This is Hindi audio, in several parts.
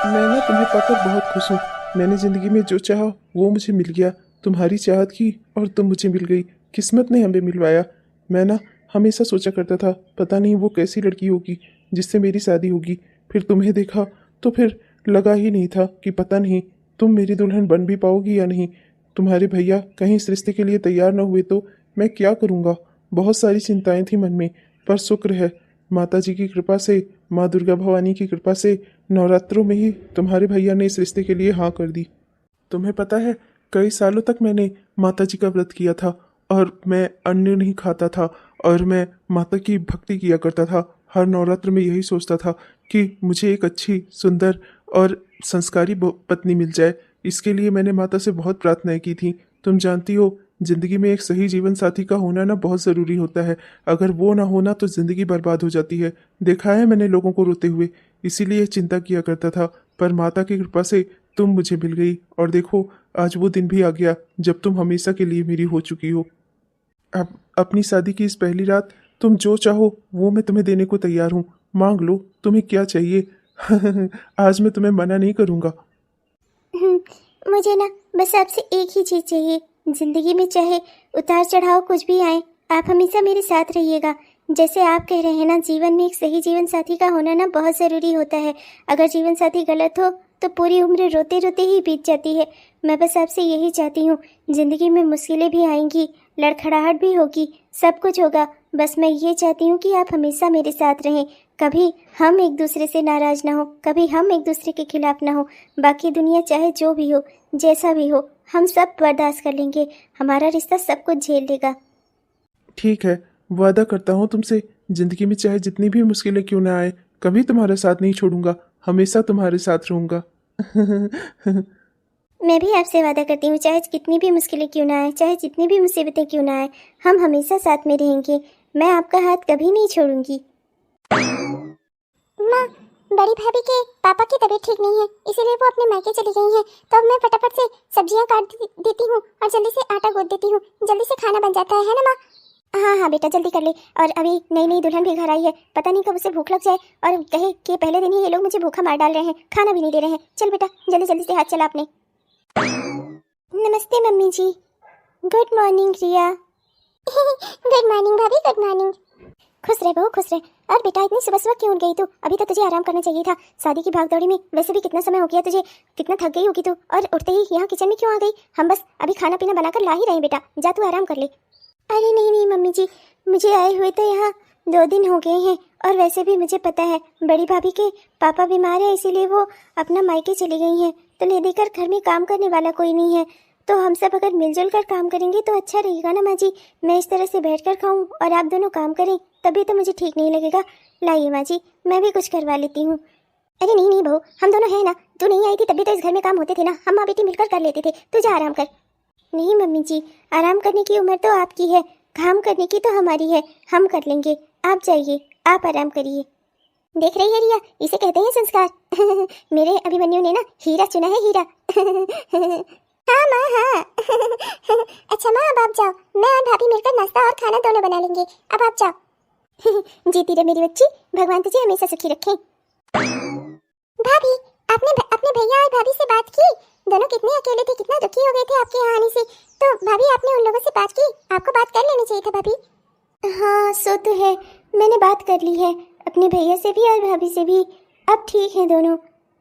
मैं ना तुम्हें पाकर बहुत खुश हूँ। मैंने ज़िंदगी में जो चाहा वो मुझे मिल गया। तुम्हारी चाहत की और तुम मुझे मिल गई। किस्मत ने हमें मिलवाया। मैं ना हमेशा सोचा करता था पता नहीं वो कैसी लड़की होगी जिससे मेरी शादी होगी। फिर तुम्हें देखा तो फिर लगा ही नहीं था कि पता नहीं तुम मेरी दुल्हन बन भी पाओगी या नहीं। तुम्हारे भैया कहीं इस रिश्ते के लिए तैयार न हुए तो मैं क्या करूँगा। बहुत सारी चिंताएं थी मन में, पर शुक्र है माता जी की कृपा से, माँ दुर्गा भवानी की कृपा से नवरात्रों में ही तुम्हारे भैया ने इस रिश्ते के लिए हाँ कर दी। तुम्हें पता है कई सालों तक मैंने माता जी का व्रत किया था और मैं अन्न नहीं खाता था और मैं माता की भक्ति किया करता था। हर नवरात्र में यही सोचता था कि मुझे एक अच्छी सुंदर और संस्कारी पत्नी मिल जाए। इसके लिए मैंने माता से बहुत प्रार्थनाएं की थी। तुम जानती हो जिंदगी में एक सही जीवन साथी का होना ना बहुत ज़रूरी होता है। अगर वो ना होना तो ज़िंदगी बर्बाद हो जाती है। देखा है मैंने लोगों को रोते हुए, इसीलिए चिंता किया करता था। पर माता की कृपा से तुम मुझे मिल गई और देखो आज वो दिन भी आ गया जब तुम हमेशा के लिए मेरी हो चुकी हो। अब अपनी शादी की इस पहली रात तुम जो चाहो वो मैं तुम्हें देने को तैयार हूँ। मांग लो तुम्हें क्या चाहिए। आज मैं तुम्हें मना नहीं करूँगा। मुझे ना बस आपसे एक ही चीज़ चाहिए। ज़िंदगी में चाहे उतार चढ़ाव कुछ भी आए, आप हमेशा मेरे साथ रहिएगा। जैसे आप कह रहे हैं ना, जीवन में एक सही जीवन साथी का होना ना बहुत ज़रूरी होता है। अगर जीवन साथी गलत हो तो पूरी उम्र रोते रोते ही बीत जाती है। मैं बस आपसे यही चाहती हूँ, ज़िंदगी में मुश्किलें भी आएंगी, लड़खड़ाहट भी होगी, सब कुछ होगा। बस मैं ये चाहती हूँ कि आप हमेशा मेरे साथ रहें। कभी हम एक दूसरे से नाराज़ ना हो, कभी हम एक दूसरे के खिलाफ ना हो। बाकी दुनिया चाहे जो भी हो, जैसा भी हो, हम सब बर्दाश्त कर लेंगे। हमारा रिश्ता सब कुछ झेल लेगा। ठीक है, वादा करता हूँ तुमसे जिंदगी में चाहे जितनी भी मुश्किलें क्यों ना आए कभी तुम्हारा साथ नहीं छोड़ूंगा। हमेशा तुम्हारे साथ रहूंगा। मैं भी आपसे वादा करती हूँ, चाहे कितनी भी मुश्किलें क्यों ना आए, चाहे जितनी भी मुसीबतें क्यों ना आए, हम हमेशा साथ में रहेंगे। मैं आपका हाथ कभी नहीं छोड़ूंगी। माँ, बड़ी भाभी के पापा की तबीयत ठीक नहीं है, इसीलिए वो अपने मायके चली गई हैं। तो अब मैं फटाफट से सब्जियां काट देती हूँ और जल्दी से आटा गूंथ देती हूँ। जल्दी से खाना बन जाता है ना माँ? हाँ हाँ बेटा, जल्दी कर ले। और अभी नई नई दुल्हन भी घर आई है, पता नहीं कब उसे भूख लग जाए और कहे कि पहले दिन ही ये लोग मुझे भूखा मार डाल रहे हैं, खाना भी नहीं दे रहे हैं। चल बेटा, जल्दी जल्दी से हाथ चला अपने। नमस्ते मम्मी जी। गुड मॉर्निंग रिया। गुड मॉर्निंग भाभी, गुड मॉर्निंग। खुश रहे बहू, खुश रहे। और बेटा इतनी सुबह सुबह क्यों उठ गई तू? अभी तो तुझे आराम करना चाहिए था। शादी की भागदौड़ी में वैसे भी कितना समय हो गया तुझे, कितना थक गई होगी तू। और उठते ही यहाँ किचन में क्यों आ गई? हम बस अभी खाना पीना बनाकर ला ही रहे हैं बेटा, जा तू आराम कर ले। अरे नहीं नहीं मम्मी जी, मुझे आए हुए तो यहाँ 2 दिन हो गए हैं। और वैसे भी मुझे पता है बड़ी भाभी के पापा बीमार है, इसीलिए वो अपना मायके चली गई हैं। तो ले देकर घर में काम करने वाला कोई नहीं है, तो हम सब अगर मिलजुल कर काम करेंगे तो अच्छा रहेगा ना माँ जी। मैं इस तरह से बैठ कर खाऊँ और आप दोनों काम करें तभी तो मुझे ठीक नहीं लगेगा। लाइए माँ जी, मैं भी कुछ करवा लेती हूँ। अरे नहीं नहीं बहू, हम दोनों हैं ना, तू नहीं आई थी तभी तो इस घर में काम होते थे ना, हम माँ बेटी मिलकर कर लेते थे। तू जा आराम कर। नहीं मम्मी जी, आराम करने की उम्र तो आपकी है, काम करने की तो हमारी है, हम कर लेंगे। आप जाइए, आप आराम करिए। देख रही है रिया, इसे कहते हैं संस्कार। मेरे अभिमन्यु ने ना हीरा चुना है, हीरा। हाँ माँ हाँ। अच्छा माँ, अब आप जाओ, मैं और भाभी मिलकर नाश्ता और खाना दोनों बना लेंगे। अब आप जाओ। जीती रहे मेरी बच्ची, भगवान तुझे हमेशा सुखी रखे। भाभी, आपने अपने भैया और भाभी से बात की? दोनों कितने अकेले थे, कितना दुखी हो गए थे आपके यहाँ आने से। तो भाभी आपने उन लोगों से बात की? आपको बात कर लेनी चाहिए था भाभी। हाँ सो तो है, मैंने बात कर ली है अपने भैया से भी और भाभी से भी। अब ठीक है दोनों।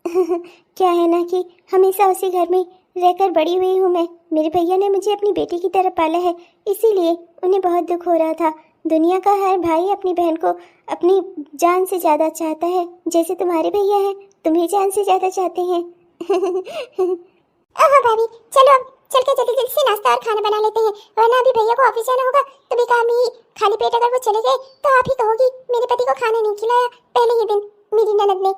क्या है ना कि हमेशा उसी घर में रहकर बड़ी हुई हूँ मैं। मेरे भैया ने मुझे अपनी बेटी की तरह पाला है, इसीलिए उन्हें बहुत दुख हो रहा था। दुनिया का हर भाई अपनी बहन को अपनी जान से ज़्यादा चाहता है, जैसे तुम्हारे भैया हैं, तुम्हें जान से ज़्यादा चाहते हैं। ओह भाभी, चलो अब चल के जल्दी जल्दी से नाश्ता और खाना बना लेते हैं, वरना अभी भैया को ऑफिस जाना होगा तो बेकार में ही खाली पेट अगर वो चले गए तो आप ही कहोगी मेरे पति को खाना नहीं खिलाया पहले ही दिन मेरी ननद ने।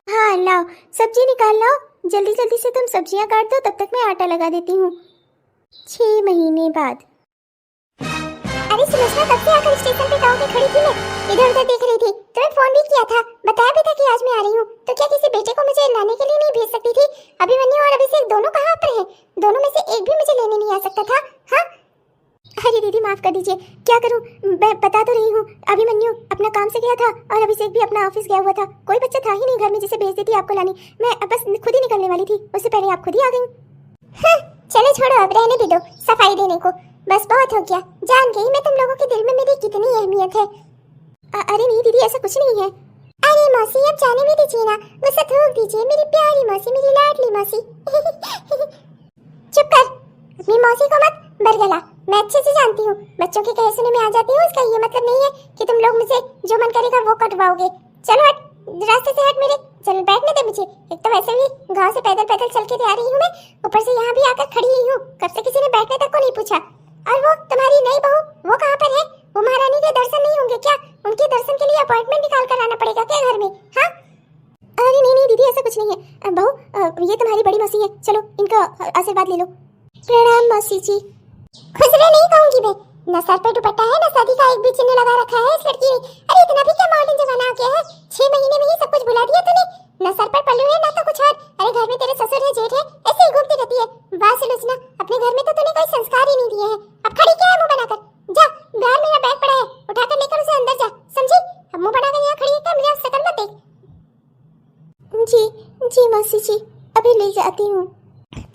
हाँ लाओ, सब्जी निकाल लाओ, जल्दी जल्दी से तुम सब्जियां काट दो, तब तक मैं आटा लगा देती हूँ। 6 महीने बाद। अरे सुमित्रा, कब से आकर स्टेशन पे गाँव पे खड़ी थी, मैं इधर उधर देख रही थी। तुम्हें फोन भी किया था, बताया भी था कि आज मैं आ रही हूँ। तो क्या किसी बेटे को मुझे लाने के लिए नहीं भेज सकती थी? अभिमन्यु और अभिषेक दोनों कहाँ पर हैं? दोनों में से एक भी मुझे लेने नहीं आ सकता था? हाँ अरे दीदी माफ कर दीजिए, क्या करूँ, मैं बता तो रही हूँ। अभिमन्यु अपना काम से गया था और अभिषेक भी अपना ऑफिस गया हुआ था, कोई बच्चा था ही नहीं घर में जिसे भेज देती आपको लानी, मैं बस खुद ही निकलने वाली थी, उससे पहले आप खुद ही आ गई। हाँ, चलो छोड़ो, अब रहने भी दो सफाई देने को, बस बहुत हो गया। जान गई मैं तुम लोगों के दिल में मेरी कितनी अहमियत है। अरे नहीं दीदी, ऐसा कुछ नहीं है। अरे मौसी, अब जाने भी दीजिए ना, गुस्सा थोक दीजिए मेरी प्यारी मौसी, मेरी लाडली मौसी। चुप कर, अपनी मौसी को मत बरगला, मैं अच्छे से जानती हूँ बच्चों के कहे सुने में आ जाती हूँ, उसका ये मतलब नहीं है कि तुम लोग मुझे जो मन करेगा वो कटवाओगे। चलो हट, रास्ते से हट मेरे, चल बैठने दे मुझे। एक तो वैसे भी गांव से पैदल पैदल चल के आ रही हूँ मैं, ऊपर से यहाँ भी आकर खड़ी हुई हूँ, कब से किसी ने बैठने तक को नहीं पूछा। और वो तुम्हारी नई बहू, वो कहाँ पर है? वो महारानी के दर्शन नहीं होंगे क्या? उनके दर्शन के लिए अपॉइंटमेंट निकाल कर आना पड़ेगा क्या घर में? हाँ? अरे नहीं नहीं दीदी, ऐसा कुछ नहीं है। बहू, ये तुम्हारी बड़ी मौसी है, चलो इनका आशीर्वाद ले लो। प्रणाम मौसी जी। खुसरे नहीं कहूंगी मैं, न सर पे दुपट्टा है न शादी का एक भी चिन्ह लगा रखा है इस लड़की ने। अरे इतना भी क्या मॉडर्न जमाना आ गया है, 6 महीने में ही सब कुछ भुला दिया तूने। न सर पर पल्लू है न तो कुछ और। अरे घर में तेरे ससुर है, जेठ है, ऐसे ही घूमती रहती है। वाह सुलोचना, अपने घर में तो तूने कोई संस्कार ही नहीं दिए हैं। अब खड़ी क्या है मुंह बनाकर? जा, बाहर मेरा बैग पड़ा है, उठाकर लेकर उसे अंदर जा, समझी? अब मुंह बनाकर यहाँ खड़ी है क्या? मुझे शकल मत देख। जी जी मौसी जी, अभी ले जाती हूँ।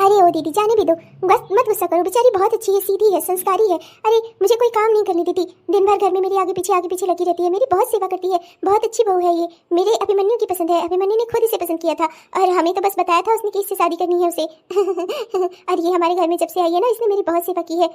अरे ओ दीदी, जाने भी दो, बस मत गुस्सा करो, बेचारी बहुत अच्छी है, सीधी है, संस्कारी है। अरे मुझे कोई काम नहीं करने देती, दिन भर घर में मेरे आगे पीछे लगी रहती है, मेरी बहुत सेवा करती है, बहुत अच्छी बहू है ये। मेरे अभिमन्यु की पसंद है, अभिमन्यु ने खुद इसे पसंद किया था और हमें तो बस बताया था उसने कि इससे शादी करनी है उसे। और ये हमारे घर में जब से आई है ना, इसने मेरी बहुत सेवा की है।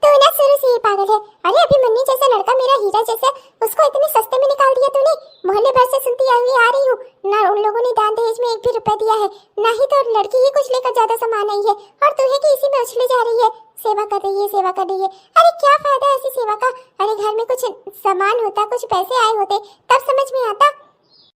तो ना शुरू से ही पागल है। अरे अभिमन्यु जैसा लड़का, मेरा हीरा जैसा, उसको इतने सस्ते में निकाल दिया तूने। मोहल्ले भर से सुनती आ रही हूँ, ना उन लोगों ने दान दहेज में 1 भी रुपया दिया है, ना ही तो लड़की ही कुछ लेकर ज्यादा सामान आई है, और तू है कि इसी में उछले जा रही है, सेवा कर रही है, सेवा कर रही है। अरे क्या फायदा ऐसी सेवा का? अरे घर में कुछ सामान होता, कुछ पैसे आए होते, तब समझ में आता।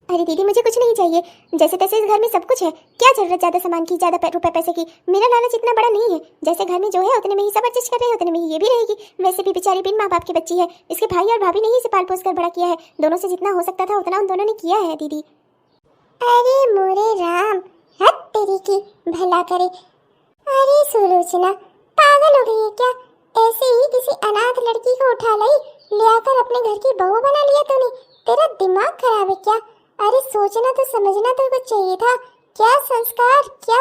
अरे दीदी, मुझे कुछ नहीं चाहिए, जैसे तैसे इस घर में सब कुछ है, क्या जरूरत ज्यादा सामान की, ज्यादा रुपए पैसे की? मेरा लालच इतना बड़ा नहीं है, जैसे घर में जो है उतने में ही सब एडजस्ट कर रहे हैं, उतने में ही ये भी रहेगी। वैसे भी बेचारी बिन माँ बाप की बच्ची है, इसके भाई और भाभी ने ही इसे पाल पोस कर बड़ा किया है, दोनों से जितना हो सकता था उतना उन दोनों ने किया है दीदी। अरे मोरे राम, हद तेरी की भला करे। अरे सुलोचना, पागल हो गई है क्या? ऐसे ही किसी अनाथ लड़की को उठा लाई, ले आकर अपने घर की बहू बना लिया तूने? तेरा दिमाग खराब है क्या? अरे सोचना तो समझना तो कुछ चाहिए था। क्या संस्कार, क्या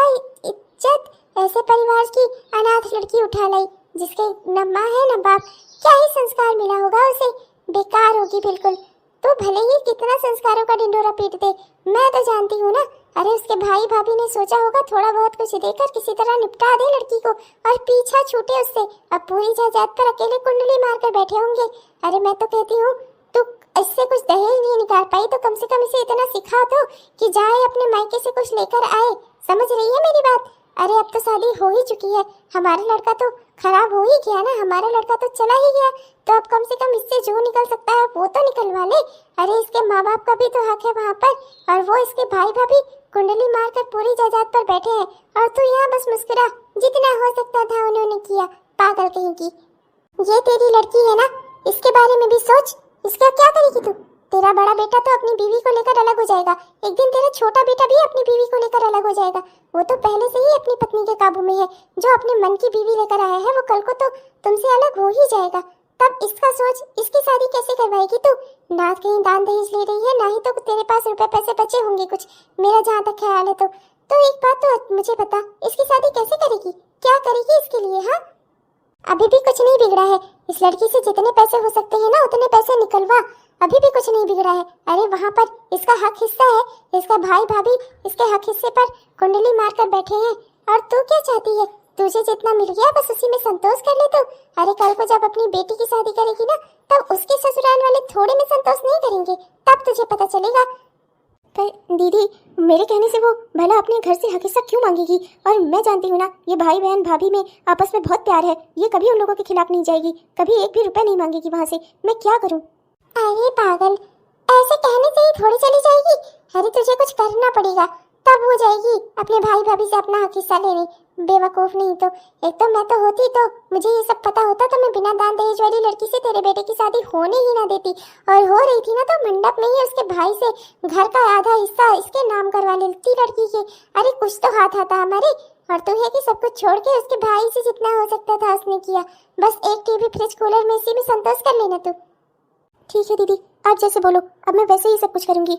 इज्जत, ऐसे परिवार की अनाथ लड़की उठा लाई जिसके न माँ है न बाप, क्या ही संस्कार मिला होगा उसे? बेकार होगी बिल्कुल। तो भले ही कितना संस्कारों का डिंडोरा पीट दे, मैं तो जानती हूँ ना। अरे उसके भाई भाभी ने सोचा होगा थोड़ा बहुत कुछ देकर किसी तरह निपटा दे लड़की को और पीछा छूटे उससे। अब पूरी जायदाद पर अकेले कुंडली मारकर बैठे होंगे। अरे मैं तो कहती हूँ तू इससे कुछ दहेज नहीं निकाल पाई तो कम से कम इसे इतना सिखा दो कि जाए अपने मायके से कुछ लेकर आए। समझ रही है मेरी बात? अरे अब तो शादी हो ही चुकी है, हमारा लड़का तो खराब हो ही गया ना, हमारा लड़का तो चला ही गया, तो अब कम से कम इससे जो निकल सकता है वो तो निकलवा ले। अरे इसके माँ बाप का भी तो हक है वहाँ पर, और वो इसके भाई भाभी कुंडली मारकर पूरी जायदाद पर बैठे हैं और तू यहाँ बस मुस्कुरा। जितना हो सकता था उन्होंने किया, पागल कहीं की। ये तेरी लड़की है ना, इसके बारे में भी सोच, इसका क्या करेगी तू? तेरा बड़ा बेटा तो अपनी बीवी को लेकर अलग हो जाएगा, एक दिन तेरा छोटा बेटा भी अपनी बीवी को लेकर अलग हो जाएगा। वो तो पहले से ही अपनी पत्नी के काबू में है, जो अपने मन की बीवी लेकर आया है वो कल को तो तुमसे अलग हो ही जाएगा। तब इसका सोच, इसकी शादी कैसे करवाएगी तू? ना कहीं दान दहेज ले रही है, ना ही तो तेरे पास रुपए पैसे बचे होंगे कुछ, मेरा जहाँ तक ख्याल है। तो एक बात तो मुझे बता, इसकी शादी कैसे करेगी, क्या करेगी इसके लिए? हाँ, अभी भी कुछ नहीं बिगड़ा है, इस लड़की से जितने पैसे हो सकते हैं ना उतने पैसे निकलवा, अभी भी कुछ नहीं बिगड़ा है। अरे वहाँ पर इसका हक हिस्सा है, इसका भाई भाभी इसके हक हिस्से पर कुंडली मारकर बैठे हैं, और तू क्या चाहती है? तुझे जितना मिल गया बस उसी में संतोष कर ले तू। अरे कल को जब अपनी बेटी की शादी करेगी ना, तब उसके ससुराल वाले थोड़े में संतोष नहीं करेंगे, तब तुझे पता चलेगा। पर दीदी, मेरे कहने से वो भला अपने घर से हक हिस्सा क्यों मांगेगी? और मैं जानती हूँ ना, ये भाई बहन भाभी में आपस में बहुत प्यार है, ये कभी उन लोगों के खिलाफ नहीं जाएगी, कभी 1 भी रुपया नहीं मांगेगी वहाँ से। मैं क्या करूँ? अरे पागल, ऐसे कहने से ही थोड़ी चली जाएगी। अरे तुझे कुछ करना पड़ेगा, तब हो जाएगी अपने भाई भाभी से अपना हक हिस्सा लेने। बेवकूफ नहीं तो, एक तो मैं तो होती तो मुझे ये सब पता होता तो मैं बिना दान दहेज वाली लड़की से तेरे बेटे की शादी होने ही ना देती, और हो रही थी ना तो मंडप में ही उसके भाई से घर का आधा हिस्सा इसके नाम करवा लेती लड़की के। अरे कुछ तो हाथ आता हमारे, और तू है कि सब कुछ छोड़ के उसके भाई से जितना हो सकता था उसने किया। बस एक टीवी फ्रिज कूलर में इसी में संतोष कर लेना तू। ठीक है दीदी, आप जैसे बोलो, अब मैं वैसे ही सब कुछ करूँगी।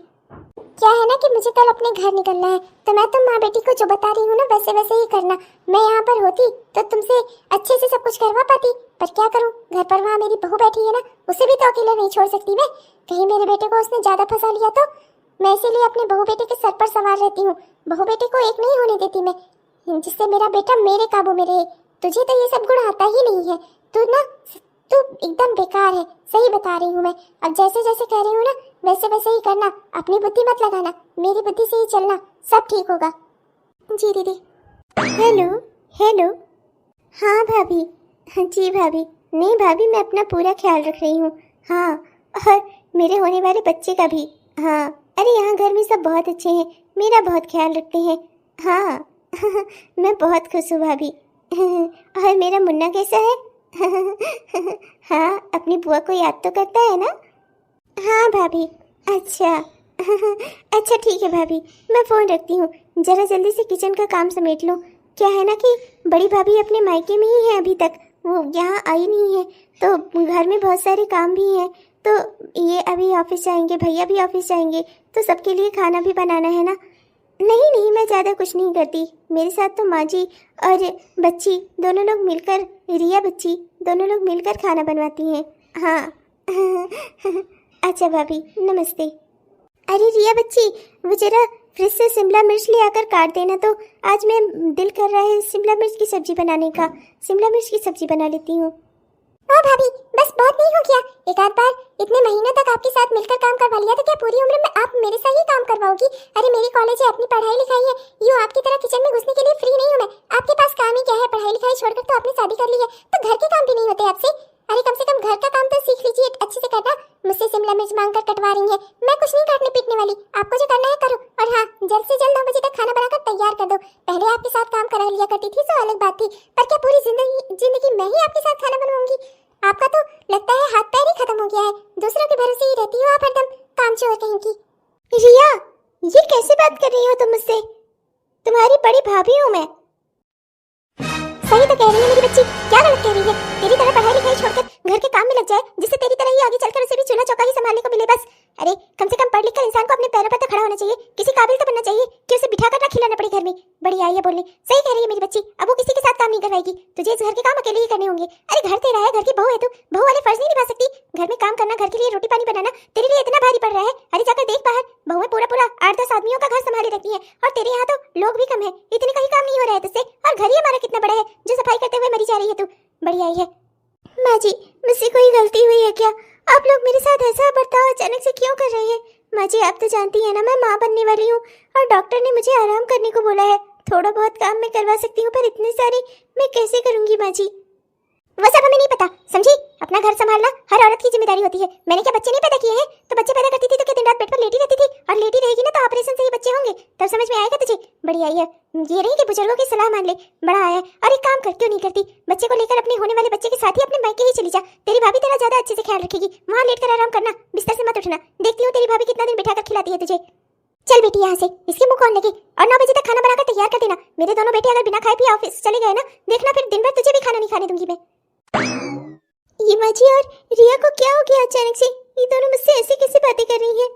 क्या है ना कि मुझे कल अपने घर निकलना है, तो मैं तुम माँ बेटी को जो बता रही हूँ ना वैसे वैसे ही करना। मैं यहाँ पर होती तो तुमसे अच्छे से सब कुछ करवा पाती, पर क्या करूँ, घर पर वहाँ मेरी बहू बैठी है ना, उसे भी तो अकेले नहीं छोड़ सकती मैं। कहीं मेरे बेटे को उसने ज्यादा फंसा लिया तो। मैं इसीलिए अपने बहू बेटे के सर पर सवार रहती हूँ। बहू बेटे को एक नहीं होने देती मैं, जिससे मेरा बेटा मेरे काबू में रहे। तुझे तो ये सब गुण आता ही नहीं है। तू एकदम बेकार है, सही बता रही हूँ मैं। अब जैसे जैसे कह रही हूँ ना वैसे वैसे ही करना, अपनी बुद्धि मत लगाना, मेरी बुद्धि से ही चलना, सब ठीक होगा। जी दीदी। Hello hello. हाँ भाभी। जी भाभी। नहीं भाभी, मैं अपना पूरा ख्याल रख रही हूँ। हाँ, और मेरे होने वाले बच्चे का भी। हाँ, अरे यहाँ घर में सब बहुत अच्छे हैं, मेरा बहुत ख्याल रखते हैं। हाँ मैं बहुत खुश हूँ भाभी। और मेरा मुन्ना कैसा है? हाँ, अपनी बुआ को याद तो करता है ना? हाँ भाभी। अच्छा अच्छा ठीक है भाभी, मैं फ़ोन रखती हूँ। ज़रा जल्दी से किचन का काम समेट लो। क्या है ना कि बड़ी भाभी अपने मायके में ही है अभी तक, वो यहाँ आई नहीं है, तो घर में बहुत सारे काम भी हैं। तो ये अभी ऑफिस जाएंगे, भैया भी ऑफिस जाएंगे, तो सबके लिए खाना भी बनाना है ना। नहीं नहीं, मैं ज़्यादा कुछ नहीं करती। मेरे साथ तो माँ जी और बच्ची दोनों लोग मिलकर, रिया बच्ची दोनों लोग मिलकर खाना बनवाती हैं। हाँ अच्छा भाभी, नमस्ते। अरे रिया बच्ची, वो जरा फ्रिज से शिमला मिर्च ले आकर काट देना। तो आज मैं दिल कर रहा है शिमला मिर्च की सब्जी बनाने का, शिमला मिर्च की सब्जी बना लेती हूँ। ओ भाभी, बस बहुत नहीं हो गया? एक आध बार इतने महीनों तक आपके साथ मिलकर काम करवा लिया, तो क्या पूरी उम्र में आप मेरे साथ ही काम करवाओगी? अरे मेरी कॉलेज है, अपनी पढ़ाई लिखाई है, यूँ आपकी तरह किचन में घुसने के लिए फ्री नहीं हूँ मैं। आपके पास काम ही क्या है? पढ़ाई लिखाई छोड़कर तो आपने शादी कर ली है, तो घर के काम भी नहीं होते आपसे? अरे कम से कम घर का काम तो सीख लीजिए अच्छे से करना। मुझसे शिमला मिर्च मांगकर कटवा रही है, मैं कुछ नहीं काटने पीटने वाली। आपको जो करना है करो, और हाँ, जल्द से जल्द 9 बजे तक खाना बनाकर तैयार कर दो। पहले आपके साथ काम करा लिया करती थी तो अलग बात थी, पर क्या पूरी जिंदगी मैं ही आपके साथ खाना बनवाऊंगी? आपका तो लगता है हाथ पैर ही खत्म हो गया है, दूसरों के भरोसे ही रहती हो आप हरदम, कामचोर कहीं की। रिया, ये कैसे बात कर रही हो तुम मुझसे? तुम्हारी बड़ी भाभी हूँ मैं। सही तो कह रही है मेरी बच्ची, क्या गलत कह रही है? तेरी तरह पढ़ाई लिखाई छोड़कर घर के काम में लग जाए, जिससे तेरी तरह ही आगे चलकर उसे भी चूल्हा चौका ही संभालने को मिले बस। अरे कम से कम पढ़ लिख कर इंसान को अपने पैरों पर तो खड़ा होना चाहिए, किसी काबिल तो बनना चाहिए कि उसे बिठा कर ना खिलाना पड़े घर में। बड़ी आई है बोलने। सही कह रही है मेरी बच्ची, अब वो किसी के साथ काम नहीं करवाएगी, तुझे इस घर के काम अकेले ही करने होंगे। अरे घर तेरा है, घर की बहू है तू, बहू वाले फर्ज नहीं निभा सकती? घर में काम करना, घर के लिए रोटी पानी बनाना तेरे लिए इतना भारी पड़ रहा है? अरे जाकर देख बाहर, बहुएं पूरा पूरा 8-10 आदमियों का घर संभाले रखती है, और तेरे यहाँ तो लोग भी कम है, इतने का ही काम नहीं हो रहा है तुझसे। और घर ही हमारा कितना बड़ा है जो सफाई करते हुए मरी जा रही है तू। बड़ी आई है। माँ जी, मुझसे कोई गलती हुई है क्या? आप लोग मेरे साथ ऐसा बर्ताव अचानक से क्यों कर रहे हैं? माँ जी, आप तो जानती हैं ना मैं माँ बनने वाली हूँ, और डॉक्टर ने मुझे आराम करने को बोला है। थोड़ा बहुत काम मैं करवा सकती हूँ, पर इतने सारे मैं कैसे करूँगी माँ जी? वो सब हमें नहीं पता, समझी? अपना घर संभालना हर औरत की जिम्मेदारी होती है। मैंने क्या बच्चे नहीं पैदा किए हैं? तो बच्चे पैदा करती थी तो क्या दिन रात बेड पर लेटी रहती थी? और लेटी रहेगी ना तो ऑपरेशन से ही बच्चे होंगे, तब समझ में आएगा तुझे। बड़ी आई है, ये रही कि बुजुर्गों की सलाह मान ले, बड़ा आया है। और एक काम कर, क्यों नहीं करती? बच्चे को लेकर अपने होने वाले बच्चे के साथ ही अपने मायके ही चली जा, तेरी भाभी तेरा ज्यादा अच्छे से ख्याल रखेगी। वहाँ लेट कर आराम करना, बिस्तर से मत उठना। देखती हूँ तेरी भाभी कितना दिन बिठा कर खिलाती है तुझे। चल बेटी यहाँ से, इसके मुंह कौन लगे? और 9 बजे तक खाना बनाकर तैयार कर देना। मेरे दोनों बेटे अगर बिना खाए पिए ऑफिस चले गए ना, देखना फिर दिन भर तुझे भी खाना नहीं खाने दूंगी मैं। ये माँ जी, और रिया को क्या हो गया अचानक से? ये दोनों मुझसे ऐसी कैसी बातें कर रही हैं?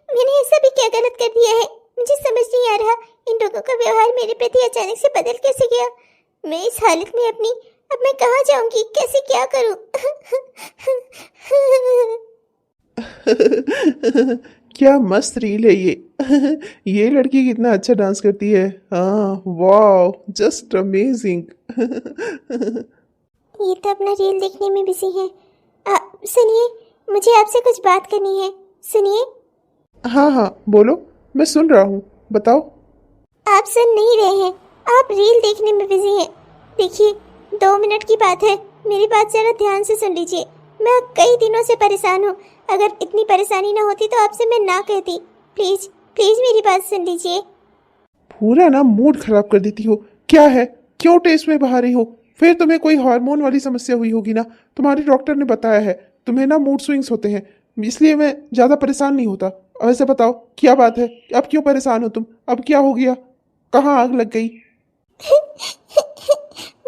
मैंने ऐसा भी क्या गलत कर दिया है? मुझे समझ नहीं आ रहा, इन लोगों का व्यवहार मेरे प्रति अचानक से बदल कैसे गया? मैं इस हालत में अपनी, अब मैं कहाँ जाऊंगी, कैसे क्या करूं? क्या मस्त रील है ये। ये लड़की कितना अच्छा डांस करती है। हाँ, वाह, जस्ट अमेजिंग। ये तो अपना रील देखने में बिजी है। सुनिए, मुझे आपसे कुछ बात करनी है, सुनिए। हाँ हाँ बोलो, मैं सुन रहा हूँ, बताओ। आप सुन नहीं रहे हैं, आप रील देखने में बिजी हैं। देखिए, 2 मिनट की बात है, मेरी बात जरा ध्यान से सुन लीजिए। मैं कई दिनों से परेशान हूँ, अगर इतनी परेशानी ना होती तो आपसे मैं ना कहती। प्लीज प्लीज मेरी बात सुन लीजिए। पूरा ना मूड खराब कर देती हो। क्या है, क्यों टेस्ट में बहा रही हो? फिर तुम्हें कोई हार्मोन वाली समस्या हुई होगी ना, तुम्हारी डॉक्टर ने बताया है तुम्हें ना मूड स्विंग्स होते हैं, इसलिए मैं ज़्यादा परेशान नहीं होता। वैसे बताओ क्या बात है, अब क्यों परेशान हो तुम? अब क्या हो गया, कहाँ आग लग गई?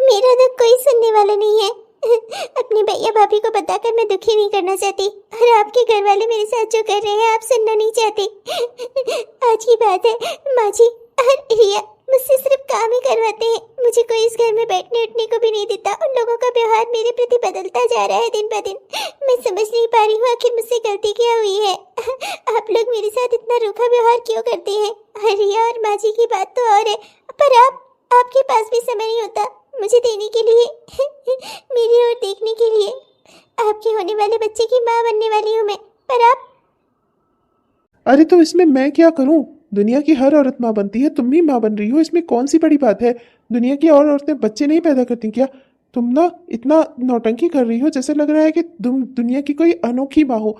मेरा तो कोई सुनने वाला नहीं है। अपने भैया भाभी को बताकर मैं दुखी नहीं करना चाहती, और आपके घर वाले मेरे साथ जो कर रहे हैं आप सुनना नहीं चाहते। आज की बात है माँ जी और रिया मुझसे सिर्फ काम ही करवाते हैं, मुझे कोई इस घर में बैठने उठने को भी नहीं देता। उन लोगों का व्यवहार मेरे प्रति बदलता जा रहा है दिन ब दिन। मैं समझ नहीं पा रही हूँ आखिर मुझसे गलती क्या हुई है। आप लोग मेरे साथ इतना रूखा व्यवहार क्यों करते हैं? रिया और माँ जी की बात तो और है, पर आपके पास भी समय नहीं होता मुझे देने के लिए, मेरी ओर देखने के लिए। आपके होने वाले बच्चे की माँ बनने वाली हूँ मैं, पर आप। अरे तो इसमें मैं क्या करूं? दुनिया की हर औरत माँ बनती है, तुम भी माँ बन रही हो, इसमें कौन सी बड़ी बात है? दुनिया की और औरतें बच्चे नहीं पैदा करती क्या? तुम ना इतना नौटंकी कर रही हो जैसे लग रहा है कि तुम दुनिया की कोई अनोखी माँ हो।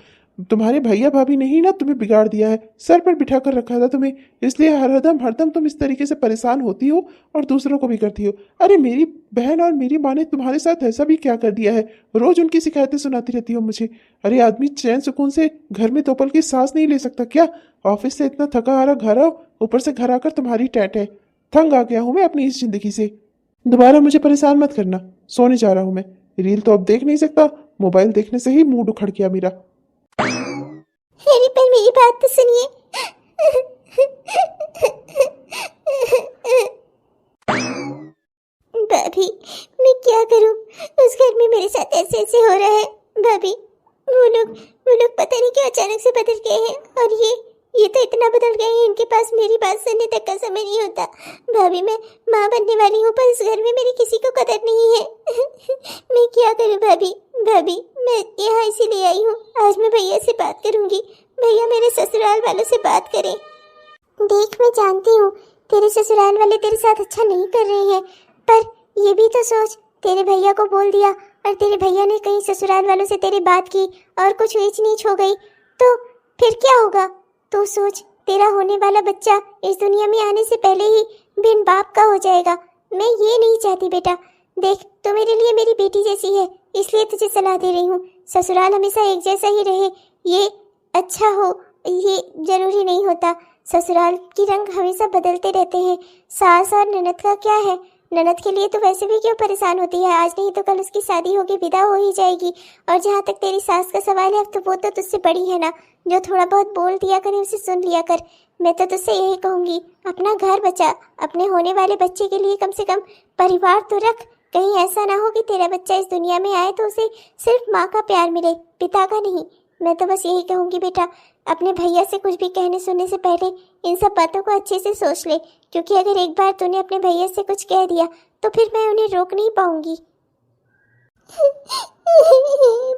तुम्हारे भैया भाभी ने ही ना तुम्हें बिगाड़ दिया है, सर पर बिठा कर रखा था तुम्हें, इसलिए हरदम हरदम तुम इस तरीके से परेशान होती हो और दूसरों को भी करती हो। अरे मेरी बहन और मेरी माँ ने तुम्हारे साथ ऐसा भी क्या कर दिया है? रोज उनकी शिकायतें सुनाती रहती हो मुझे। अरे आदमी चैन सुकून से घर में 2 पल की सांस नहीं ले सकता क्या? ऑफिस से इतना थका हारा घर आओ, ऊपर से घर आकर तुम्हारी टैट है। तंग आ गया हूं मैं अपनी इस जिंदगी से। दोबारा मुझे परेशान मत करना, सोने जा रहा हूं मैं। रील तो अब देख नहीं सकता, मोबाइल देखने से ही मूड उखड़ गया मेरा। अरे पर मेरी बात तो सुनिए। भाभी मैं क्या करूं, उस घर में मेरे साथ ऐसे ऐसे हो रहा है। भाभी वो लोग पता नहीं क्यों अचानक से बदल गए हैं, और ये तो इतना बदल गए हैं इनके पास मेरी बात सुनने तक का समय नहीं होता। भाभी मैं माँ बनने वाली हूँ, पर इस घर में मेरी किसी को कदर नहीं है। मैं क्या करूँ भाभी? भाभी मैं यहाँ इसीलिए आई हूँ, आज मैं भैया से बात करूँगी। भैया मेरे ससुराल वालों से बात करें। देख मैं जानती हूँ तेरे ससुराल वाले तेरे साथ अच्छा नहीं कर रहे हैं, पर ये भी तो सोच, तेरे भैया को बोल दिया और तेरे भैया ने कहीं ससुराल वालों से तेरी बात की और कुछ ऊंच नीच हो गई तो फिर क्या होगा? तो सोच, तेरा होने वाला बच्चा इस दुनिया में आने से पहले ही बिन बाप का हो जाएगा। मैं ये नहीं चाहती बेटा। देख तो मेरे लिए मेरी बेटी जैसी है, इसलिए तुझे सलाह दे रही हूँ। ससुराल हमेशा एक जैसा ही रहे, ये अच्छा हो ये जरूरी नहीं होता। ससुराल की रंग हमेशा बदलते रहते हैं। सास और ननद का क्या है, ननद के लिए तो वैसे भी क्यों परेशान होती है, आज नहीं तो कल उसकी शादी होगी, विदा हो ही जाएगी। और जहाँ तक तेरी सास का सवाल है, अब तो वो तो तुझसे बड़ी है ना, जो थोड़ा बहुत बोल दिया करे उसे सुन लिया कर। मैं तो तुझसे यही कहूँगी, अपना घर बचा, अपने होने वाले बच्चे के लिए कम से कम परिवार तो रख। कहीं ऐसा ना हो कि तेरा बच्चा इस दुनिया में आए तो उसे सिर्फ माँ का प्यार मिले, पिता का नहीं। मैं तो बस यही कहूँगी बेटा, अपने भैया से कुछ भी कहने सुनने से पहले इन सब बातों को अच्छे से सोच ले, क्योंकि अगर एक बार तूने अपने भैया से कुछ कह दिया तो फिर मैं उन्हें रोक नहीं पाऊंगी।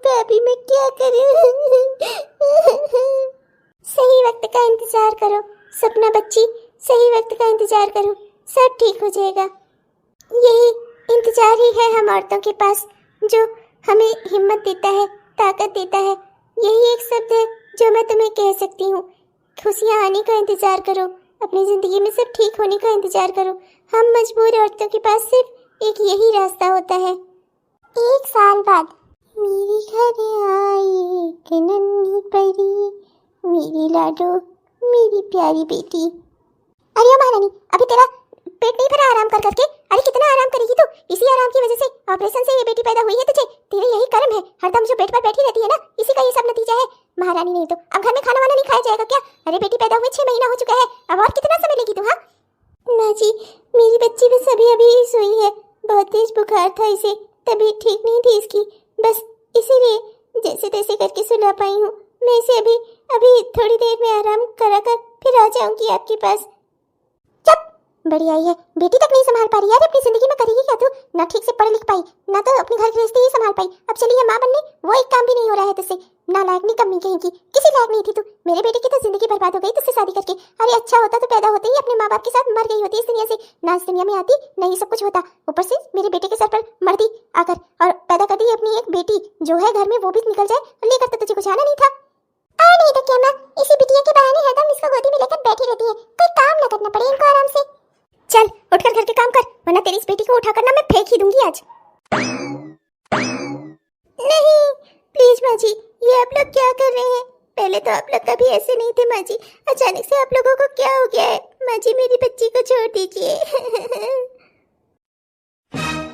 भाभी मैं क्या करूं? सही वक्त का इंतजार करो सपना बच्ची, सही वक्त का इंतजार करो, सब ठीक हो जाएगा। यही इंतजार ही है हम औरतों के पास, जो हमें हिम्मत देता है, ताकत देता है। यही एक शब्द है जो मैं तुम्हें कह सकती हूँ। खुशियाँ आने का इंतजार करो, अपनी जिंदगी में सब ठीक होने का इंतजार करो। हम मजबूर औरतों के पास सिर्फ एक यही रास्ता होता है। 1 साल बाद मेरे घर आई एक नन्ही परी, मेरी लाडो मेरी प्यारी बेटी। अरे ओ महारानी, अभी तेरा पेट नहीं भरा आराम कर करके? अरे कितना आराम करेगी तू? इसी आराम की वजह से ऑपरेशन से ये बेटी पैदा हुई है तुझे। तेरे यही कर्म है, हरदम जो बेड पर बैठी रहती है ना, इसी का ये सब नतीजा है। महारानी नहीं तो अब घर में खाना वाना नहीं खाया जाएगा क्या? अरे बेटी पैदा हुए 6 महीना हो चुका है, अब और कितना समय लेगी तू? हाँ माँ जी, मेरी बच्ची बस अभी अभी ही सोई है, बहुत तेज बुखार था इसे, तबीयत ठीक नहीं थी इसकी, बस इसीलिए जैसे तैसे करके सुला पाई हूँ। मैं इसे अभी थोड़ी देर में आराम करा कर फिर आ जाऊंगी आपके पास। चुप, बड़ी आई है, बेटी तक नहीं संभाल पा रही यार, अपनी जिंदगी में करेगी क्या तू? ना ठीक से पढ़ लिख पाई, ना तो अपनी घर गृहस्थी ही संभाल पाई, अब चली है माँ बनने, वो एक काम भी नहीं हो रहा है तुझसे। नालायक निकम्मी कहेगी, किसी लायक नहीं थी तू। मेरे बेटे की तो जिंदगी बर्बाद हो गई तुझसे शादी करके। अरे अच्छा होता तो पैदा होते ही अपने माँ बाप के साथ मर गई होती इस दुनिया से, ना इस दुनिया में आती ना ये सब कुछ होता। ऊपर से मेरे बेटे के सर पर मर्दी आकर और पैदा कर दी अपनी एक बेटी जो है घर में, वो भी निकल जाए, लेकर तो तुझे कुछ आना नहीं था। नहीं तो क्या माँ, इसी बिटिया के बहाने हरदम इसको गोदी में लेकर बैठी रहती है, कोई काम ना करना पड़े इनको आराम से। चल उठकर घर के काम कर, वरना तेरी इस बेटी को उठाकर ना मैं फेंक ही दूंगी आज। नहीं प्लीज माँ जी, ये आप लोग क्या कर रहे हैं? पहले तो आप लोग कभी ऐसे नहीं थे माँ जी, अचानक से आप लोगों को क्या हो गया है? माँ जी मेरी बच्ची को छोड़ दीजिए।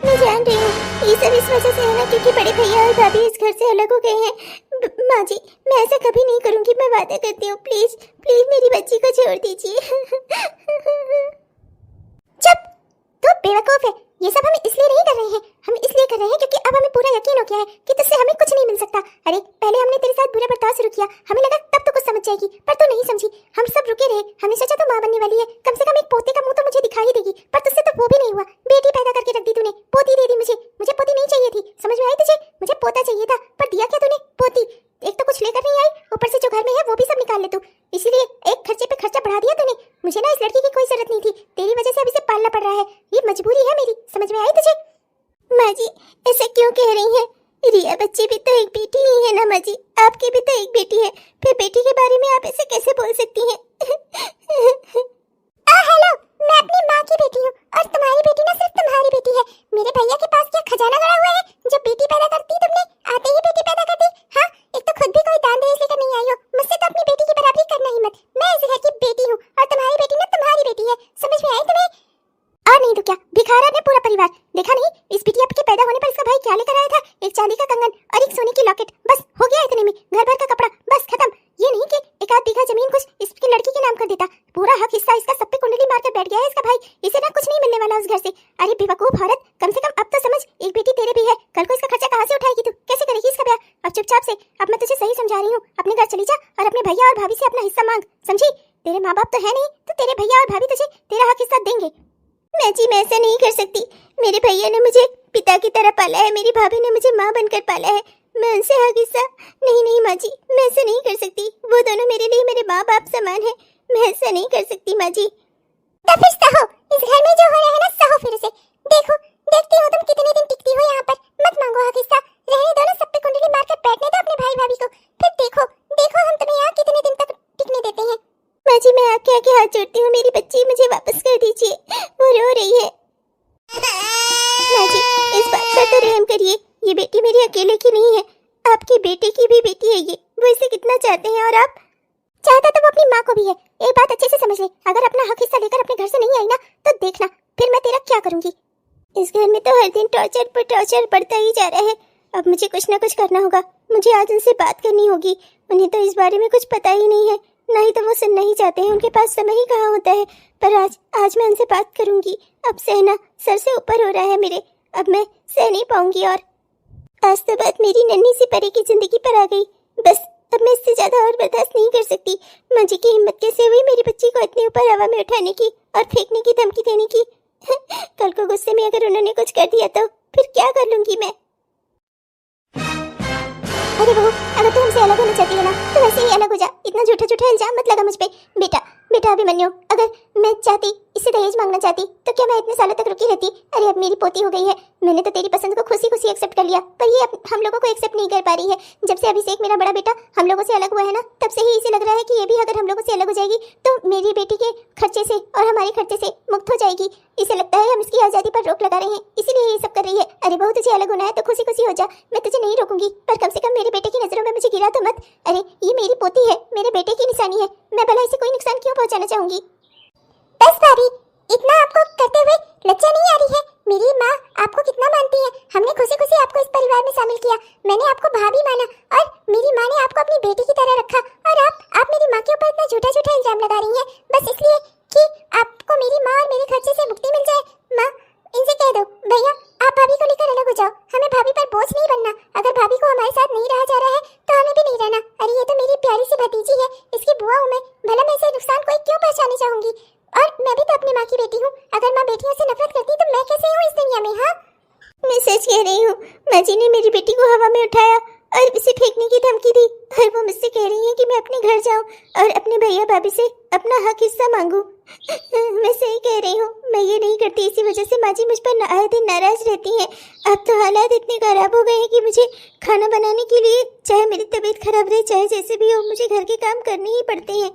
मुझे जान रही हूँ ये सब इस वजह से है ना, क्योंकि बड़े भैया और भाभी इस घर से अलग हो गए हैं। माँ जी मैं ऐसा कभी नहीं करूँगी, मैं वादा करती हूँ। प्लीज प्लीज मेरी बच्ची को छोड़ दीजिए। चुप, तू बेवकूफ है। ये सब हम इसलिए नहीं कर रहे हैं, हम इसलिए कर रहे हैं क्योंकि अब हमें पूरा यकीन हो गया है कि तुझसे हमें कुछ नहीं मिल सकता। अरे पहले हमने तेरे साथ बुरा बर्ताव शुरू किया, हमें लगा तब तो कुछ समझ जाएगी, पर तू नहीं समझी। हम सब रुके रहे, हमने सोचा तू माँ बनने वाली है, कम से कम एक पोते का मुंह तो मुझे दिखाई देगी, पर तुझसे तो वो भी नहीं हुआ। बेटी पैदा करके रख दी तूने, पोती दे दी मुझे। मुझे पोती नहीं चाहिए थी, समझ में आई तुझे? मुझे पोता चाहिए था, पर दिया क्या तूने? पोती। एक तो कुछ लेकर नहीं आई, ऊपर से जो घर में है वो भी सब निकाल ले तू। इसलिए एक खर्चे पे खर्चा बढ़ा दिया तूने। मुझे ना इस लड़की की कोई जरूरत नहीं थी, तेरी वजह से अब इसे पालना पड़ रहा है, ये मजबूरी है मेरी। समझ में आई तुझे? माँ जी ऐसा क्यों कह रही हैं? रिया बच्ची भी तो एक बेटी ही है ना माँ जी, आपकी भी तो एक बेटी है, फिर बेटी के बारे में आप ऐसे कैसे बोल सकती हैं? हेलो, मैं अपनी माँ की बेटी हूँ और तुम्हारी बेटी ना सिर्फ तुम्हारी बेटी है। मेरे भैया के पास क्या खजाना गड़ा हुआ है जो बेटी पैदा करती तुमने आते ही बेटी पैदा कर दी? हाँ, एक तो खुद भी कोई दान दहेज लेकर नहीं आई हो, मुझसे तो अपनी बेटी की बराबरी करना ही मत। मैं इस घर की बेटी हूँ और तुम्हारी बेटी ना तुम्हारी बेटी है, समझ में आई तुम्हें? और नहीं तो क्या, भिखारा ने पूरा परिवार देखा नहीं? इस बिटिया के पैदा होने पर इसका भाई क्या लेकर आया था? एक चांदी का कंगन और एक सोने की लॉकेट, बस हो गया इतने में। घर भर का कपड़ा, बस खत्म। ये नहीं कि एक आध बीघा जमीन कुछ इसकी लड़की के नाम कर देता, पूरा हक हिस्सा इसका सब पे कुंडली मारकर बैठ गया है इसका भाई। इसे ना कुछ नहीं मिलने वाला उस घर से। अरे बेवकूफ औरत, कम से कम अब तो समझ, एक बेटी तेरे भी है, कल को इसका खर्चा कहाँ से उठाएगी तू? कैसे करेगी इसका ब्याह? अब चुपचाप से, अब मैं तुझे सही समझा रही हूँ, अपने घर चली जा और अपने भैया और भाभी से अपना हिस्सा मांग, समझी? तेरे माँ बाप तो है नहीं, तो तेरे भैया और भाभी तुझे तेरा हक हिस्सा देंगे। मैं जी मैं ऐसा नहीं कर सकती, मेरे भैया ने मुझे पिता की तरह पाला है, मेरी भाभी ने मुझे माँ बनकर पाला है, मैं उनसे हक हिस्सा नहीं माँ जी, मैं ऐसा नहीं कर सकती। वो दोनों मेरे लिए मेरे माँ बाप समान है, मैं ऐसा नहीं कर सकती माँ जी। तो फिर सहो, इस घर में जो हो रहा है ना सहो फिर से। देखो देखती हो तुम कितने दिन टिकती हो यहाँ पर, मत मांगो हक हिस्सा, रहने दो ना सब पे कुंडली मारकर बैठने दो अपने भाई भाभी को, फिर देखो देखो हम तुम्हें यहाँ कितने दिन तक टिकने देते हैं। माँ जी मैं आके आके हाथ जोड़ती हूँ, मेरी बच्ची मुझे वापस कर दीजिए, वो रो रही है। माँ जी इस बात पर तो रहम करिए, ये बेटी मेरी अकेले की नहीं है, आपकी बेटे की भी बेटी है ये, वो इसे कितना चाहते हैं और आप चाहता तो वो अपनी माँ को भी है। एक बात अच्छे से समझ ले, अगर अपना हक हिस्सा लेकर अपने घर से नहीं आई ना तो देखना फिर मैं तेरा क्या करूंगी। इस घर में तो हर दिन टॉर्चर पर टॉर्चर बढ़ता ही जा रहा है, अब मुझे कुछ ना कुछ करना होगा, मुझे आज उनसे बात करनी होगी। उन्हें तो इस बारे में कुछ पता ही नहीं है, नहीं तो वो सुनना ही चाहते हैं, उनके पास समय ही कहाँ होता है। पर आज मैं उनसे बात करूंगी। अब सहना सर से ऊपर हो रहा है मेरे, अब मैं सह नहीं पाऊंगी और आज तो बात मेरी नन्ही सी परी की जिंदगी पर आ गई। बस अब मैं इससे ज्यादा और बर्दाश्त नहीं कर सकती। माँ जी की हिम्मत कैसे हुई मेरी बच्ची को इतने ऊपर हवा में उठाने की और फेंकने की धमकी देने की? कल को गुस्से में अगर उन्होंने कुछ कर दिया तो फिर क्या कर लूंगी मैं? अरे बहू अगर तू हमसे अलग होना चाहती है ना तो वैसे ही अलग हो जा, इतना झूठा झूठा इल्जाम मत लगा मुझ पे। बेटा अभिमन्यु, अगर मैं चाहती इससे दहेज मांगना चाहती तो क्या मैं इतने सालों तक रुकी रहती? अरे अब मेरी पोती हो गई है, मैंने तो तेरी पसंद को खुशी खुशी एक्सेप्ट कर लिया, पर ये हम लोगों को एक्सेप्ट नहीं कर पा रही है। जब से अभिषेक मेरा बड़ा बेटा हम लोगों से अलग हुआ है ना तब से ही इसे लग रहा है कि ये भी अगर हम लोगों से अलग हो जाएगी तो मेरी बेटी के खर्चे से और हमारे खर्चे से मुक्त हो जाएगी। इसे लगता है हम इसकी आज़ादी पर रोक लगा रहे हैं, इसीलिए ये सब कर रही है। अरे बहू तुझे अलग होना है तो खुशी खुशी हो जा, मैं तुझे नहीं रोकूंगी, पर कम से कम मेरे बेटे की नजरों में मुझे गिरा तो मत। अरे ये मेरी पोती है, मेरे बेटे की निशानी है, मैं भला इसे कोई नुकसान क्यों पहुंचाना चाहूंगी? बस भाभी इतना आपको करते हुए लज्जा नहीं आ रही है? मेरी माँ आपको कितना मानती है, हमने खुशी खुशी आपको इस परिवार में शामिल किया, मैंने आपको भाभी माना और मेरी माँ ने आपको अपनी बेटी की तरह रखा, और आप मेरी माँ के ऊपर इतना झूठा झूठा इल्जाम लगा रही हैं बस इसलिए कि आपको मेरी माँ और मेरे खर्चे से मुक्ति मिल जाए। माँ इनसे कह दो भैया आप भाभी को लेकर अलग हो जाओ, हमें भाभी पर बोझ नहीं बनना, अगर भाभी को हमारे साथ नहीं रहा जा रहा है तो हमें भी नहीं रहना। अरे ये तो मेरी प्यारी सी भतीजी है, इसकी बुआ हूँ मैं, भला मैं इसे नुकसान कोई क्यों पहुँचाने चाहूंगी? और मैं भी तो अपनी माँ की बेटी हूँ, अगर माँ बेटियों से नफरत करती तो मैं कैसे हूँ इस दुनिया में? हाँ मैं सच कह रही हूँ, माँ जी ने मेरी बेटी को हवा में उठाया और इसे फेंकने की धमकी दी, और वो मुझसे कह रही है कि मैं अपने घर जाऊं और अपने भैया भाभी से अपना हक हिस्सा मांगू। मैं सही कह रही हूँ, मैं ये नहीं करती, इसी वजह से माँ जी मुझ पर आए दिन नाराज रहती हैं। अब तो हालात इतने खराब हो गए हैं कि मुझे खाना बनाने के लिए चाहे मेरी तबीयत खराब रहे चाहे जैसे भी हो मुझे घर के काम करने ही पड़ते हैं।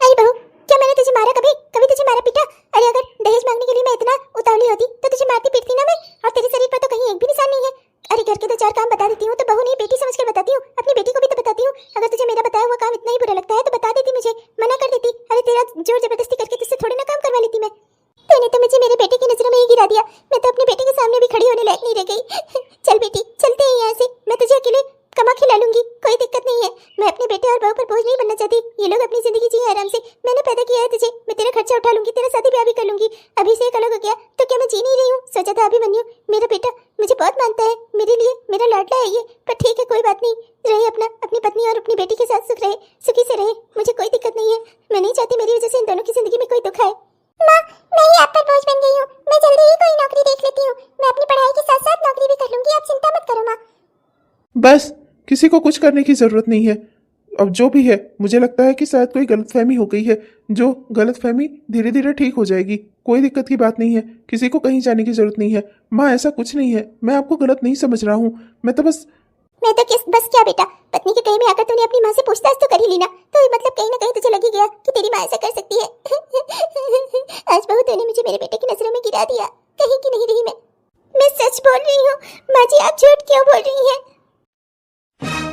अरे बहू क्या मैंने तुझे मारा? कभी तुझे मारा पीटा? अरे अगर दहेज मांगने के लिए मैं इतना उतावली होती तो तुझे मारती पीटती ना मैं, और तेरे शरीर पर तो कहीं एक भी निशान नहीं है। अरे घर के 2-4 काम बता देती हूँ तो बहू नहीं बेटी समझकर बताती हूँ, अपनी बेटी को भी तो बताती हूँ। अगर तुझे मेरा बताया हुआ काम इतना ही बुरा लगता है तो बता देती, मुझे मना कर देती। अरे तेरा जोर जबरदस्ती करके तुझसे थोड़ी ना काम करवा लेती मैं। तूने तो मुझे मेरे बेटे की नजरों में ही गिरा दिया। मैं तो अपने बेटे के सामने भी खड़ी होने लायक नहीं रह गई। चल बेटी, चलते हैं यहाँ से। मैं तुझे अकेले कमा खिला लूंगी, कोई दिक्कत नहीं है। मैं अपने बेटे और बहू पर बोझ नहीं बनना चाहती। ये लोग अपनी जिंदगी जिए आराम से। मैंने पैदा किया है तुझे, मैं तेरा खर्चा उठा लूंगी, तेरा शादी ब्याह भी कर लूंगी। अभी से एक अलग हो गया तो क्या मैं जी नहीं रही हूँ? सोचा था अभिमन्यु मेरा बेटा मुझे बहुत मानता है, मेरे लिए मेरा लाडला है ये। पर ठीक है, कोई बात नहीं, रहे अपना अपनी पत्नी और अपनी बेटी के साथ सुखी से रहे, मुझे कोई दिक्कत नहीं है। मैं नहीं चाहती मेरी वजह से इन दोनों की जिंदगी में कोई दुख आए। माँ, मैं ही आप पर बोझ बन गई हूँ। मैं जल्दी ही कोई नौकरी देख लेती हूँ। मैं अपनी पढ़ाई के साथ साथ नौकरी भी कर लूंगी, आप चिंता मत करो माँ। बस, किसी को कुछ करने की जरूरत नहीं है। अब जो भी है, मुझे लगता है कि शायद कोई गलतफहमी हो गई है, जो गलतफहमी धीरे धीरे ठीक हो जाएगी। कोई दिक्कत की बात नहीं है, किसी को कहीं जाने की जरूरत नहीं है। माँ, ऐसा कुछ नहीं है, मैं आपको गलत नहीं समझ रहा हूँ। मैं तो बस बस क्या बेटा, पत्नी के कहे में आकर तूने अपनी माँ से पूछताछ तो कर ही ली ना, तो मतलब कहीं ना कहीं तुझे लग ही गया कि तेरी माँ ऐसा कर सकती है। आज बहू तूने मुझे मेरे बेटे की नजरों में गिरा दिया, कहीं की नहीं रही मैं सच बोल रही हूँ। माँ जी, आप झूठ क्यों बोल रही हैं?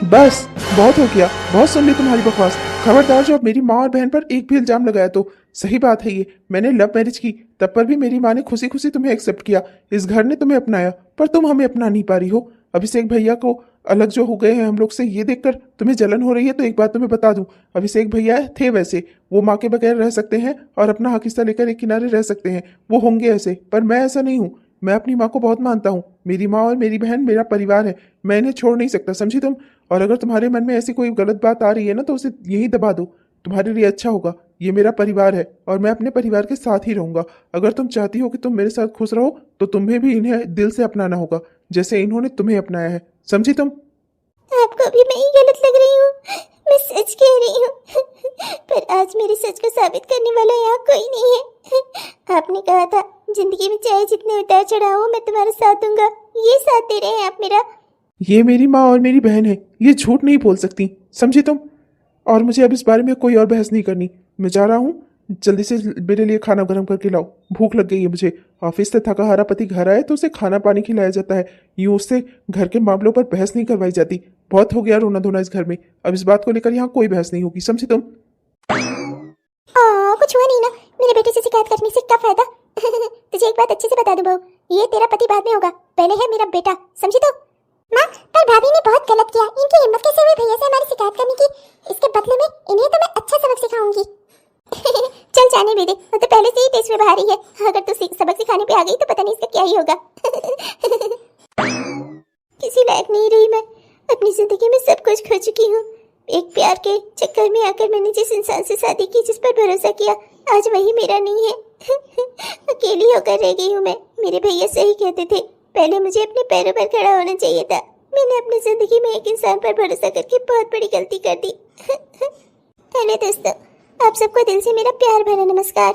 बस, बहुत हो गया, बहुत सुन ली तुम्हारी बकवास। खबरदार, जो अब मेरी माँ और बहन पर एक भी इल्जाम लगाया तो। सही बात है ये, मैंने लव मैरिज की, तब पर भी मेरी माँ ने खुशी खुशी तुम्हें एक्सेप्ट किया। इस घर ने तुम्हें अपनाया, पर तुम हमें अपना नहीं पा रही हो। अभिषेक भैया को अलग जो हो गए हैं हम लोग से, ये देखकर तुम्हें जलन हो रही है। तो एक बात तुम्हें बता दूं, अभिषेक भैया थे वैसे, वो माँ के बगैर रह सकते हैं और अपना हक हिस्सा लेकर एक किनारे रह सकते हैं, वो होंगे ऐसे। पर मैं ऐसा नहीं हूँ। मैं अपनी माँ को बहुत मानता हूँ। मेरी माँ और मेरी बहन मेरा परिवार है, मैं इन्हें छोड़ नहीं सकता, समझी तुम? और अगर तुम्हारे मन में ऐसी कोई गलत बात आ रही है ना, तो उसे यहीं दबा दो, तुम्हारे लिए अच्छा होगा। ये मेरा परिवार है और मैं अपने परिवार के साथ ही रहूंगा। अगर तुम चाहती हो कि तुम मेरे साथ खुश रहो, तो तुम्हें भी इन्हें दिल से अपनाना होगा, जैसे इन्होंने तुम्हें अपनाया है, समझी तुम? आपको भी मैं ही गलत लग रही हूँ, मैं सच कह रही हूँ। पर आज मेरे सच को साबित करने वाला यहाँ कोई नहीं है। आपने कहा था जिंदगी में चाहे जितने उतार चढ़ाव हो मैं तुम्हारा साथ दूंगा, ये साथ दे रहे हैं आप मेरा। ये मेरी माँ और मेरी बहन है, ये झूठ नहीं बोल सकती, समझी तुम? और मुझे अब इस बारे में कोई और बहस नहीं करनी। मैं जा रहा हूँ, जल्दी से मेरे लिए खाना गर्म करके लाओ, भूख लग गई है मुझे। ऑफिस से थका हारा पति घर आए तो उसे खाना पानी खिलाया जाता है, यूँ उससे घर के मामलों पर बहस नहीं करवाई जाती। बहुत हो गया रोना धोना इस घर में, अब इस बात को लेकर यहाँ कोई बहस नहीं होगी, समझी तुम? कुछ हुआ नहीं ना, मेरे बेटे से शिकायत करने से क्या फायदा? तुझे एक बात अच्छे से बता दूं बहू, ये तेरा पति बाद में होगा, पहले है मेरा बेटा, समझी तो? माँ, पर भाभी ने बहुत गलत किया, इनकी हिम्मत कैसे हुई भैया से हमारी शिकायत करने की? इसके बदले में इन्हें तो मैं अच्छा सबक सिखाऊंगी। चल जाने भी दे, वो तो पहले से ही तेज में बाहर ही है। अगर तू सबक सिखाने पे आ गई तो पता नहीं इसका क्या ही होगा। किसी लायक नहीं रही मैं, अपनी जिंदगी में सब कुछ खो चुकी हूँ। एक प्यार के चक्कर में आकर मैंने जिस इंसान से शादी की, जिस पर भरोसा किया, आज वही मेरा नहीं है। अकेली होकर रह गई हूँ मैं। मेरे भैया सही कहते थे, पहले मुझे अपने पैरों पर खड़ा होना चाहिए था। मैंने अपनी जिंदगी में एक इंसान पर भरोसा करके बहुत बड़ी गलती कर दी। हेलो दोस्तों, आप सबको दिल से मेरा प्यार भरा नमस्कार।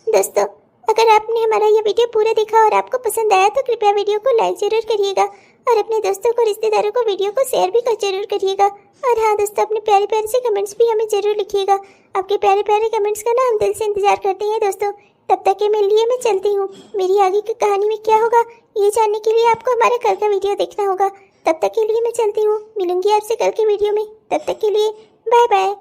दोस्तों, अगर आपने हमारा यह वीडियो पूरा देखा और आपको पसंद आया तो कृपया वीडियो को लाइक जरूर करिएगा और अपने दोस्तों को, रिश्तेदारों को वीडियो को शेयर भी जरूर करिएगा। और हाँ दोस्तों, अपने प्यारे प्यारे से कमेंट्स भी हमें जरूर लिखिएगा। आपके प्यारे प्यारे कमेंट्स का ना हम दिल से इंतजार करते हैं दोस्तों। तब तक के लिए मैं चलती हूँ। मेरी आगे की कहानी में क्या होगा ये जानने के लिए आपको हमारा कल का वीडियो देखना होगा। तब तक के लिए मैं चलती हूँ, मिलूंगी आपसे कल के वीडियो में। तब तक के लिए बाय बाय।